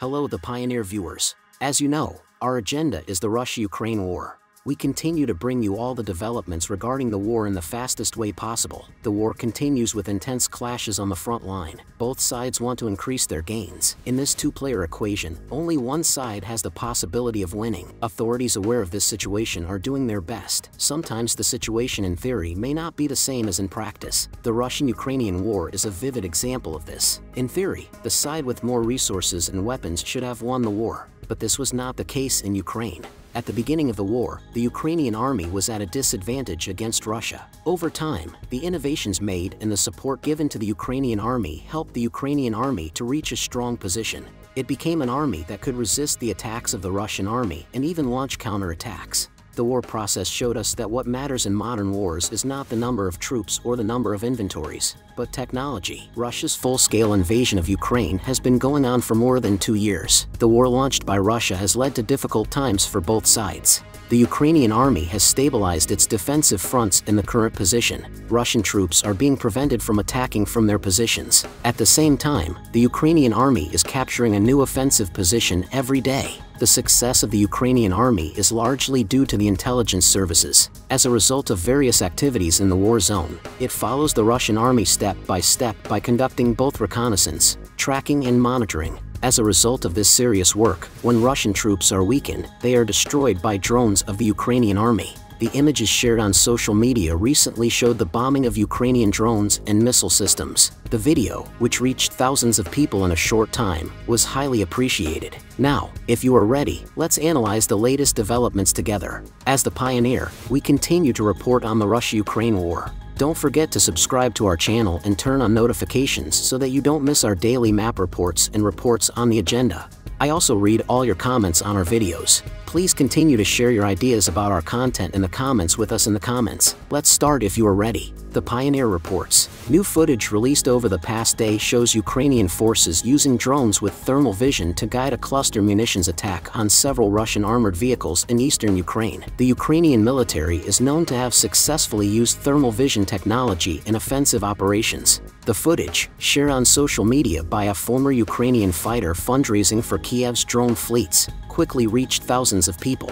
Hello, the Pioneer viewers. As you know, our agenda is the Russia-Ukraine war. We continue to bring you all the developments regarding the war in the fastest way possible. The war continues with intense clashes on the front line. Both sides want to increase their gains. In this two-player equation, only one side has the possibility of winning. Authorities aware of this situation are doing their best. Sometimes the situation in theory may not be the same as in practice. The Russian-Ukrainian war is a vivid example of this. In theory, the side with more resources and weapons should have won the war, but this was not the case in Ukraine. At the beginning of the war, the Ukrainian army was at a disadvantage against Russia. Over time, the innovations made and the support given to the Ukrainian army helped the Ukrainian army to reach a strong position. It became an army that could resist the attacks of the Russian army and even launch counterattacks. The war process showed us that what matters in modern wars is not the number of troops or the number of inventories, but technology. Russia's full-scale invasion of Ukraine has been going on for more than 2 years. The war launched by Russia has led to difficult times for both sides. The Ukrainian army has stabilized its defensive fronts in the current position. Russian troops are being prevented from attacking from their positions. At the same time, the Ukrainian army is capturing a new offensive position every day. The success of the Ukrainian army is largely due to the intelligence services. As a result of various activities in the war zone, it follows the Russian army step by conducting both reconnaissance, tracking and monitoring. As a result of this serious work, when Russian troops are weakened, they are destroyed by drones of the Ukrainian army. The images shared on social media recently showed the bombing of Ukrainian drones and missile systems. The video, which reached thousands of people in a short time, was highly appreciated. Now, if you are ready, let's analyze the latest developments together. As the Pioneer, we continue to report on the Russia-Ukraine war. Don't forget to subscribe to our channel and turn on notifications so that you don't miss our daily map reports and reports on the agenda. I also read all your comments on our videos. Please continue to share your ideas about our content in the comments with us in the comments. Let's start if you are ready. The Pioneer reports. New footage released over the past day shows Ukrainian forces using drones with thermal vision to guide a cluster munitions attack on several Russian armored vehicles in eastern Ukraine. The Ukrainian military is known to have successfully used thermal vision technology in offensive operations. The footage, shared on social media by a former Ukrainian fighter fundraising for Kiev's drone fleets, quickly reached thousands of people.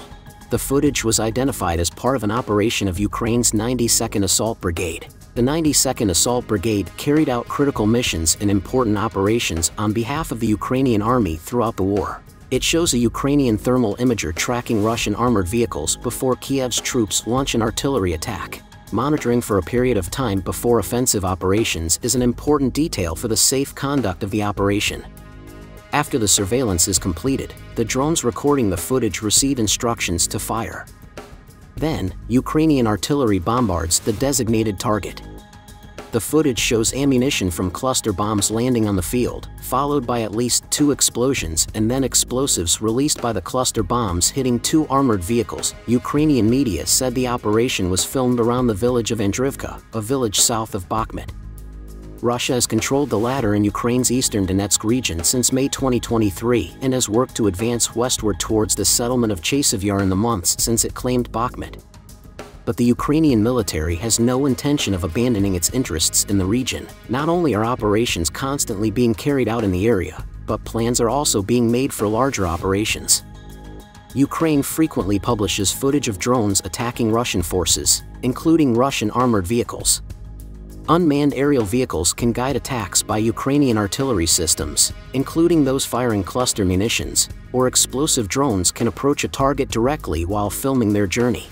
The footage was identified as part of an operation of Ukraine's 92nd Assault Brigade. The 92nd Assault Brigade carried out critical missions and important operations on behalf of the Ukrainian army throughout the war. It shows a Ukrainian thermal imager tracking Russian armored vehicles before Kiev's troops launch an artillery attack. Monitoring for a period of time before offensive operations is an important detail for the safe conduct of the operation. After the surveillance is completed, the drones recording the footage receive instructions to fire. Then, Ukrainian artillery bombards the designated target. The footage shows ammunition from cluster bombs landing on the field, followed by at least 2 explosions and then explosives released by the cluster bombs hitting 2 armored vehicles. Ukrainian media said the operation was filmed around the village of Andrivka, a village south of Bakhmut. Russia has controlled the latter in Ukraine's eastern Donetsk region since May 2023 and has worked to advance westward towards the settlement of Chasiv in the months since it claimed Bakhmut. But the Ukrainian military has no intention of abandoning its interests in the region. Not only are operations constantly being carried out in the area, but plans are also being made for larger operations. Ukraine frequently publishes footage of drones attacking Russian forces, including Russian armored vehicles. Unmanned aerial vehicles can guide attacks by Ukrainian artillery systems, including those firing cluster munitions, or explosive drones can approach a target directly while filming their journey.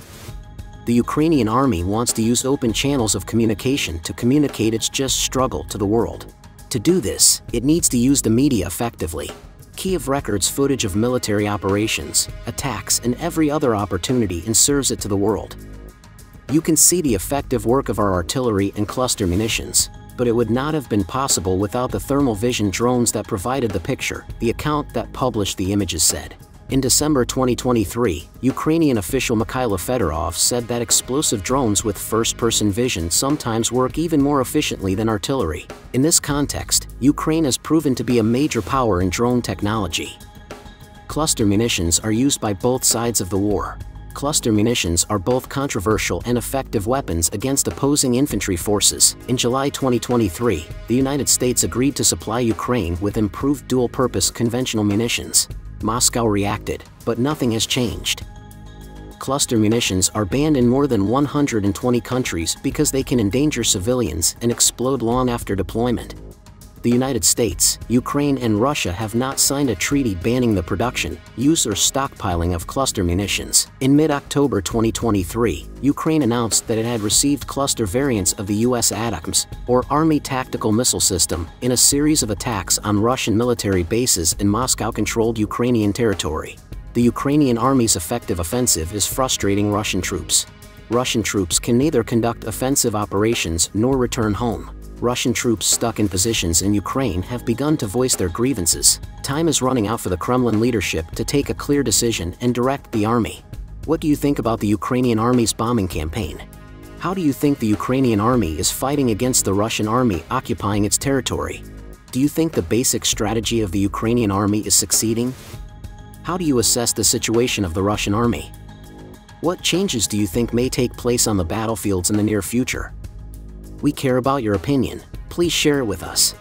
The Ukrainian army wants to use open channels of communication to communicate its just struggle to the world. To do this, it needs to use the media effectively. Kiev records footage of military operations, attacks, and every other opportunity and serves it to the world. You can see the effective work of our artillery and cluster munitions, but it would not have been possible without the thermal vision drones that provided the picture, the account that published the images said. In December 2023, Ukrainian official Mikhailo Fedorov said that explosive drones with first-person vision sometimes work even more efficiently than artillery. In this context, Ukraine has proven to be a major power in drone technology. Cluster munitions are used by both sides of the war. Cluster munitions are both controversial and effective weapons against opposing infantry forces. In July 2023, the United States agreed to supply Ukraine with improved dual-purpose conventional munitions. Moscow reacted, but nothing has changed. Cluster munitions are banned in more than 120 countries because they can endanger civilians and explode long after deployment. The United States, Ukraine, and Russia have not signed a treaty banning the production, use, or stockpiling of cluster munitions. In mid-October 2023, Ukraine announced that it had received cluster variants of the U.S. ATACMS, or Army Tactical Missile System, in a series of attacks on Russian military bases in Moscow-controlled Ukrainian territory. The Ukrainian army's effective offensive is frustrating Russian troops. Russian troops can neither conduct offensive operations nor return home. Russian troops stuck in positions in Ukraine have begun to voice their grievances. Time is running out for the Kremlin leadership to take a clear decision and direct the army. What do you think about the Ukrainian army's bombing campaign? How do you think the Ukrainian army is fighting against the Russian army occupying its territory? Do you think the basic strategy of the Ukrainian army is succeeding? How do you assess the situation of the Russian army? What changes do you think may take place on the battlefields in the near future? We care about your opinion. Please share it with us.